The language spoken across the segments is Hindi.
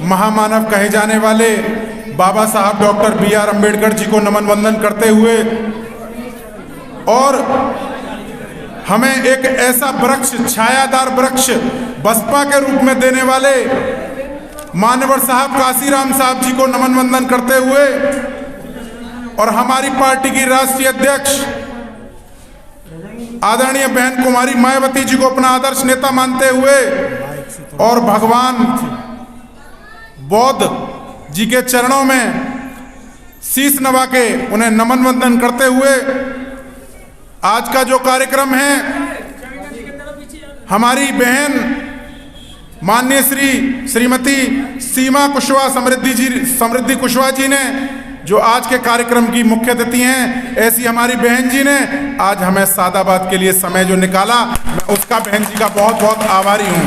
महामानव कहे जाने वाले बाबा साहब डॉक्टर B.R. अम्बेडकर जी को नमन वंदन करते हुए और हमें एक ऐसा वृक्ष, छायादार वृक्ष बसपा के रूप में देने वाले मान्यवर साहब काशीराम साहब जी को नमन वंदन करते हुए और हमारी पार्टी की राष्ट्रीय अध्यक्ष आदरणीय बहन कुमारी मायावती जी को अपना आदर्श नेता मानते हुए और भगवान बौद्ध जी के चरणों में शीश नवा के उन्हें नमन वंदन करते हुए आज का जो कार्यक्रम है, हमारी बहन माननीय श्रीमती सीमा कुशवाहा समृद्धि कुशवाहा जी ने जो आज के कार्यक्रम की मुख्य अतिथि हैं, ऐसी हमारी बहन जी ने आज हमें सादाबाद के लिए समय जो निकाला, मैं उसका बहन जी का बहुत बहुत आभारी हूं।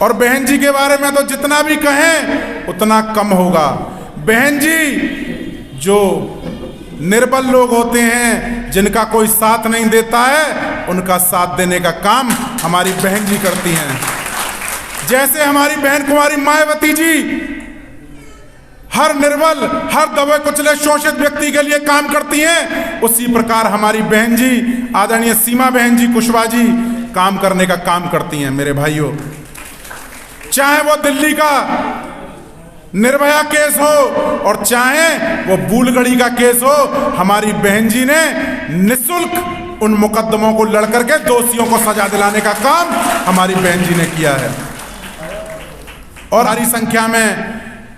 और बहन जी के बारे में तो जितना भी कहें उतना कम होगा। बहन जी जो निर्बल लोग होते हैं, जिनका कोई साथ नहीं देता है, उनका साथ देने का काम हमारी बहन जी करती हैं। जैसे हमारी बहन कुमारी मायावती जी हर निर्बल, हर दबे कुचले शोषित व्यक्ति के लिए काम करती हैं, उसी प्रकार हमारी बहन जी आदरणीय सीमा बहन जी कुशवाहा जी काम करने का काम करती हैं। मेरे भाइयों, चाहे वो दिल्ली का निर्भया केस हो और चाहे वो बूलगढ़ी का केस हो, हमारी बहन जी ने निःशुल्क उन मुकदमों को लड़ करके दोषियों को सजा दिलाने का काम हमारी बहन जी ने किया है। और भारी संख्या में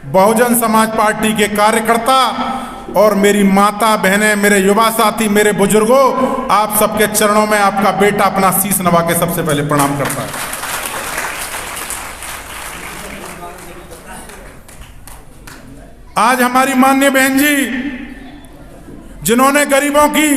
बहुजन समाज पार्टी के कार्यकर्ता और मेरी माता बहनें, मेरे युवा साथी, मेरे बुजुर्गों, आप सबके चरणों में आपका बेटा अपना शीश नवा के सबसे पहले प्रणाम करता है। आज हमारी माननीय बहन जी जिन्होंने गरीबों की,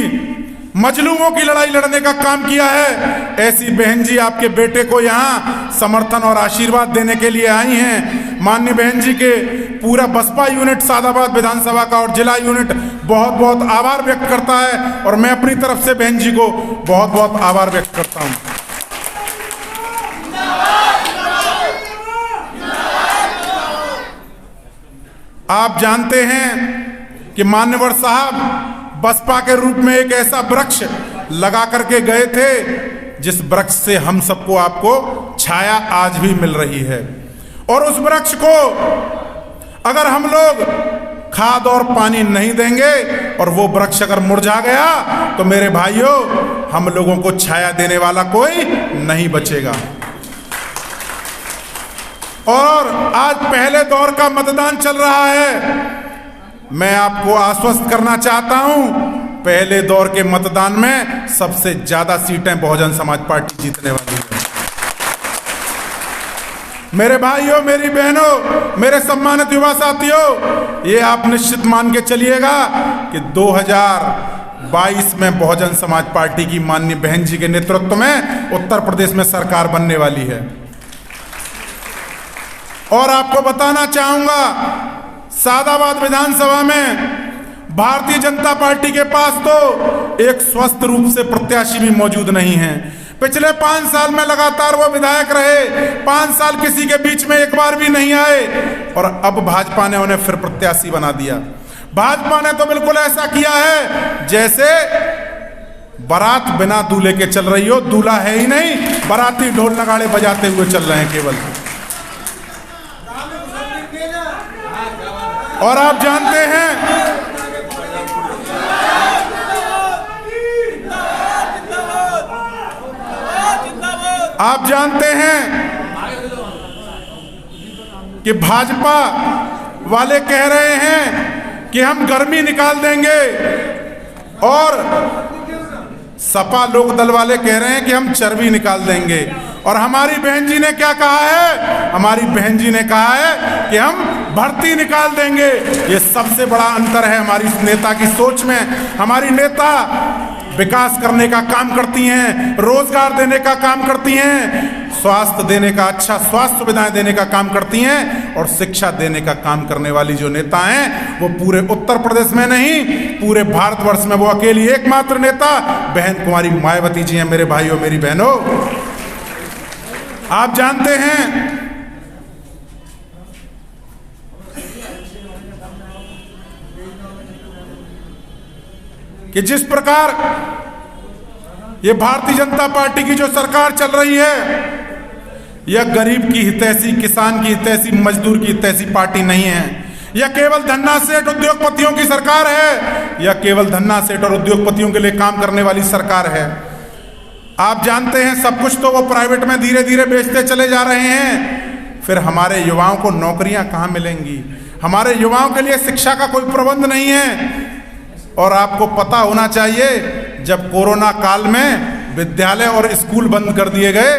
मजलूमों की लड़ाई लड़ने का काम किया है, ऐसी बहन जी आपके बेटे को यहाँ समर्थन और आशीर्वाद देने के लिए आई हैं। माननीय बहन जी के पूरा बसपा यूनिट सादाबाद विधानसभा का और जिला यूनिट बहुत बहुत आभार व्यक्त करता है और मैं अपनी तरफ से बहन जी को बहुत बहुत आभार व्यक्त करता हूँ। आप जानते हैं कि मान्यवर साहब बसपा के रूप में एक ऐसा वृक्ष लगा करके गए थे जिस वृक्ष से हम सबको, आपको छाया आज भी मिल रही है। और उस वृक्ष को अगर हम लोग खाद और पानी नहीं देंगे और वो वृक्ष अगर मुरझा गया तो मेरे भाइयों, हम लोगों को छाया देने वाला कोई नहीं बचेगा। और आज पहले दौर का मतदान चल रहा है। मैं आपको आश्वस्त करना चाहता हूं, पहले दौर के मतदान में सबसे ज्यादा सीटें बहुजन समाज पार्टी जीतने वाली है। मेरे भाइयों, मेरी बहनों, मेरे सम्मानित युवा साथियों, ये आप निश्चित मान के चलिएगा कि 2022 में बहुजन समाज पार्टी की माननीय बहन जी के नेतृत्व में उत्तर प्रदेश में सरकार बनने वाली है। और आपको बताना चाहूंगा, सादाबाद विधानसभा में भारतीय जनता पार्टी के पास तो एक स्वस्थ रूप से प्रत्याशी भी मौजूद नहीं है। पिछले 5 साल में लगातार वो विधायक रहे, 5 साल किसी के बीच में एक बार भी नहीं आए और अब भाजपा ने उन्हें फिर प्रत्याशी बना दिया। भाजपा ने तो बिल्कुल ऐसा किया है जैसे बारात बिना दूल्हे के चल रही हो, दूल्हा है ही नहीं, बाराती ढोल नगाड़े बजाते हुए चल रहे हैं केवल। और आप जानते हैं, कि भाजपा वाले कह रहे हैं कि हम गर्मी निकाल देंगे और सपा लोकदल वाले कह रहे हैं कि हम चर्बी निकाल देंगे। और हमारी बहन जी ने क्या कहा है? हमारी बहन जी ने कहा है कि हम भर्ती निकाल देंगे। ये सबसे बड़ा अंतर है हमारी नेता की सोच में। हमारी नेता विकास करने का काम करती हैं, रोजगार देने का काम करती हैं, स्वास्थ्य देने का, अच्छा स्वास्थ्य सुविधाएं देने का काम करती हैं और शिक्षा देने का काम करने वाली जो नेता हैं वो पूरे उत्तर प्रदेश में नहीं, पूरे भारतवर्ष में वो अकेली एकमात्र नेता बहन कुमारी मायावती जी हैं। मेरे भाइयों, मेरी बहनों, आप जानते हैं कि जिस प्रकार ये भारतीय जनता पार्टी की जो सरकार चल रही है, यह गरीब की हितैषी, किसान की हितैषी, मजदूर की हितैषी पार्टी नहीं है। यह केवल धन्ना सेठ उद्योगपतियों की सरकार है। यह केवल धन्ना सेठ और उद्योगपतियों के लिए काम करने वाली सरकार है। आप जानते हैं सब कुछ तो वो प्राइवेट में धीरे धीरे बेचते चले जा रहे हैं। फिर हमारे युवाओं को नौकरियां कहां मिलेंगी? हमारे युवाओं के लिए शिक्षा का कोई प्रबंध नहीं है। और आपको पता होना चाहिए, जब कोरोना काल में विद्यालय और स्कूल बंद कर दिए गए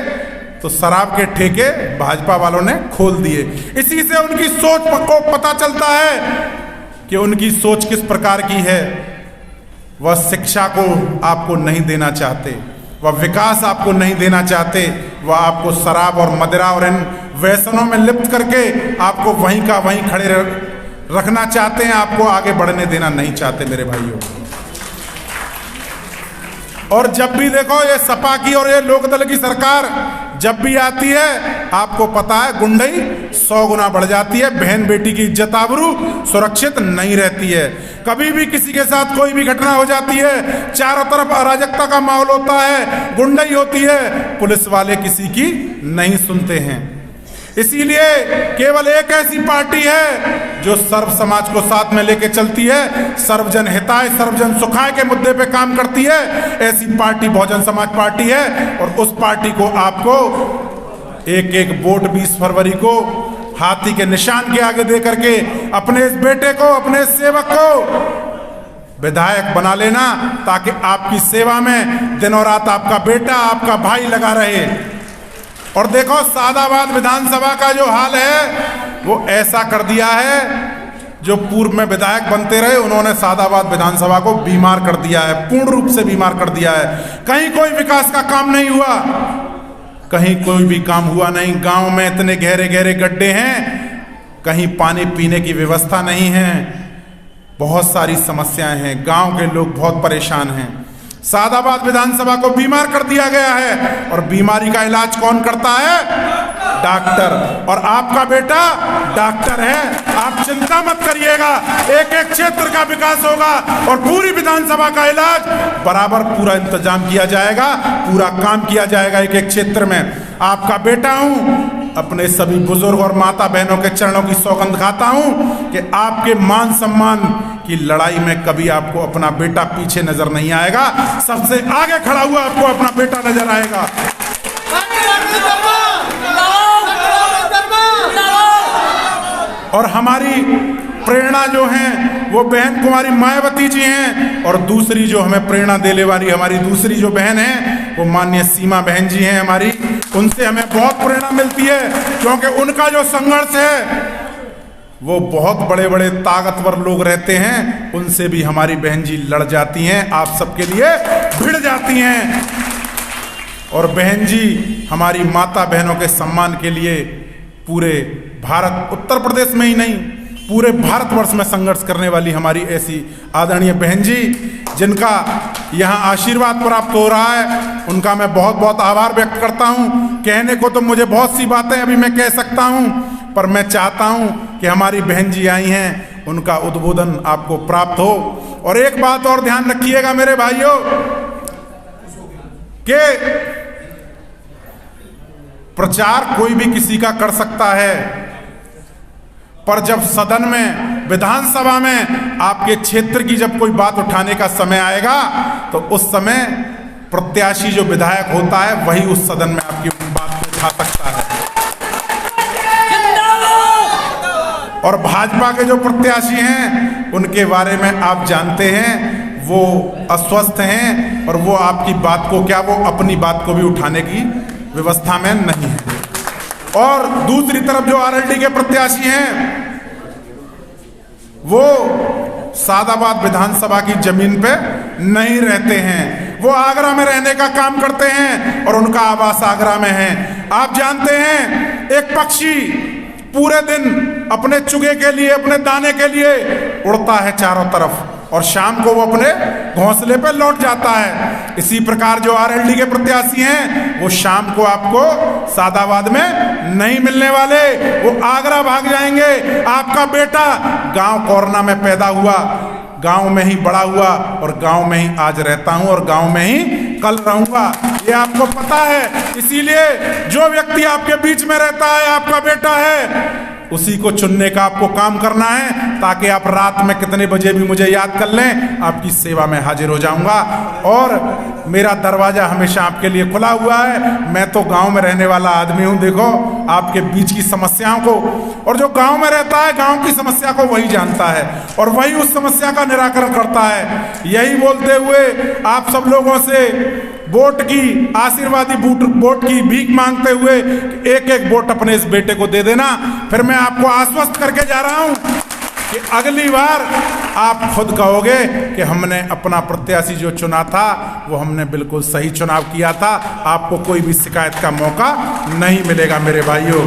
तो शराब के ठेके भाजपा वालों ने खोल दिए। इसी से उनकी सोच को पता चलता है कि उनकी सोच किस प्रकार की है। वह शिक्षा को आपको नहीं देना चाहते, वह विकास आपको नहीं देना चाहते, वह आपको शराब और मदिरा और इन व्यसनों में लिप्त करके आपको वहीं का वहीं खड़े रखना चाहते हैं। आपको आगे बढ़ने देना नहीं चाहते मेरे भाइयों। और जब भी देखो ये सपा की और ये लोकदल की सरकार जब भी आती है, आपको पता है गुंडई 100 गुना बढ़ जाती है। बहन बेटी की इज्जत आबरू सुरक्षित नहीं रहती है। कभी भी किसी के साथ कोई भी घटना हो जाती है, चारों तरफ अराजकता का माहौल होता है, गुंडई होती है, पुलिस वाले किसी की नहीं सुनते हैं। इसीलिए केवल एक ऐसी पार्टी है जो सर्व समाज को साथ में लेके चलती है, सर्वजन हिताय सर्वजन सुखाय के मुद्दे पे काम करती है। ऐसी पार्टी बहुजन समाज पार्टी है। और उस पार्टी को आपको एक एक वोट 20 फरवरी को हाथी के निशान के आगे दे करके अपने इस बेटे को, अपने इस सेवक को विधायक बना लेना, ताकि आपकी सेवा में दिनों रात आपका बेटा, आपका भाई लगा रहे। और देखो सादाबाद विधानसभा का जो हाल है वो ऐसा कर दिया है, जो पूर्व में विधायक बनते रहे उन्होंने सादाबाद विधानसभा को बीमार कर दिया है, पूर्ण रूप से बीमार कर दिया है। कहीं कोई विकास का काम नहीं हुआ, कहीं कोई भी काम हुआ नहीं। गांव में इतने गहरे गहरे गड्ढे हैं, कहीं पानी पीने की व्यवस्था नहीं है, बहुत सारी समस्याएं हैं, गांव के लोग बहुत परेशान हैं। सादाबाद विधानसभा को बीमार कर दिया गया है। और बीमारी का इलाज कौन करता है? डॉक्टर। और आपका बेटा डॉक्टर है। आप चिंता मत करिएगा, एक एक क्षेत्र का विकास होगा और पूरी विधानसभा का इलाज बराबर पूरा इंतजाम किया जाएगा, पूरा काम किया जाएगा एक एक क्षेत्र में। आपका बेटा हूं, अपने सभी बुजुर्ग और माता बहनों के चरणों की सौगंध खाता हूं कि आपके मान सम्मान की लड़ाई में कभी आपको अपना बेटा पीछे नजर नहीं आएगा, सबसे आगे खड़ा हुआ आपको अपना बेटा नजर आएगा। और हमारी प्रेरणा जो है वो बहन कुमारी मायावती जी हैं। और दूसरी जो हमें प्रेरणा देने वाली हमारी दूसरी जो बहन है वो माननीय सीमा बहन जी हैं हमारी। उनसे हमें बहुत प्रेरणा मिलती है, क्योंकि उनका जो संघर्ष है वो बहुत बड़े बड़े ताकतवर लोग रहते हैं, उनसे भी हमारी बहन जी लड़ जाती हैं, आप सबके लिए भिड़ जाती हैं। और बहन जी हमारी माता बहनों के सम्मान के लिए पूरे भारत, उत्तर प्रदेश में ही नहीं पूरे भारतवर्ष में संघर्ष करने वाली हमारी ऐसी आदरणीय बहन जी, जिनका यहाँ आशीर्वाद प्राप्त हो रहा है, उनका मैं बहुत बहुत आभार व्यक्त करता हूँ। कहने को तो मुझे बहुत सी बातें अभी मैं कह सकता हूँ, पर मैं चाहता हूँ कि हमारी बहन जी आई हैं, उनका उद्बोधन आपको प्राप्त हो। और एक बात और ध्यान रखिएगा मेरे भाइयों, कि प्रचार कोई भी किसी का कर सकता है, पर जब सदन में, विधानसभा में आपके क्षेत्र की जब कोई बात उठाने का समय आएगा तो उस समय प्रत्याशी जो विधायक होता है वही उस सदन में आपकी बात को उठा सकता है। और भाजपा के जो प्रत्याशी हैं उनके बारे में आप जानते हैं, वो अस्वस्थ हैं और वो आपकी बात को क्या, वो अपनी बात को भी उठाने की व्यवस्था में नहीं है। और दूसरी तरफ जो आरएलडी के प्रत्याशी हैं वो सादाबाद विधानसभा की जमीन पे नहीं रहते हैं, वो आगरा में रहने का काम करते हैं और उनका आवास आगरा में है। आप जानते हैं एक पक्षी पूरे दिन अपने चुगे के लिए, अपने दाने के लिए उड़ता है चारों तरफ और शाम को वो अपने घोंसले पे लौट जाता है। इसी प्रकार जो आरएलडी के प्रत्याशी हैं वो शाम को आपको सादाबाद में नहीं मिलने वाले, वो आगरा भाग जाएंगे। आपका बेटा गांव कोरना में पैदा हुआ, गांव में ही बड़ा हुआ और गांव में ही आज रहता हूं और गांव में ही कल रहूंगा, ये आपको पता है। इसीलिए जो व्यक्ति आपके बीच में रहता है, आपका बेटा है, उसी को चुनने का आपको काम करना है, ताकि आप रात में कितने बजे भी मुझे याद कर लें, आपकी सेवा में हाजिर हो जाऊंगा। और मेरा दरवाजा हमेशा आपके लिए खुला हुआ है। मैं तो गांव में रहने वाला आदमी हूं, देखो आपके बीच की समस्याओं को, और जो गांव में रहता है गांव की समस्या को वही जानता है और वही उस समस्या का निराकरण करता है। यही बोलते हुए आप सब लोगों से वोट की, आशीर्वादी वोट की भीख मांगते हुए एक एक वोट अपने इस बेटे को दे देना। फिर मैं आपको आश्वस्त करके जा रहा हूं कि अगली बार आप खुद कहोगे कि हमने अपना प्रत्याशी जो चुना था वो हमने बिल्कुल सही चुनाव किया था। आपको कोई भी शिकायत का मौका नहीं मिलेगा मेरे भाइयों।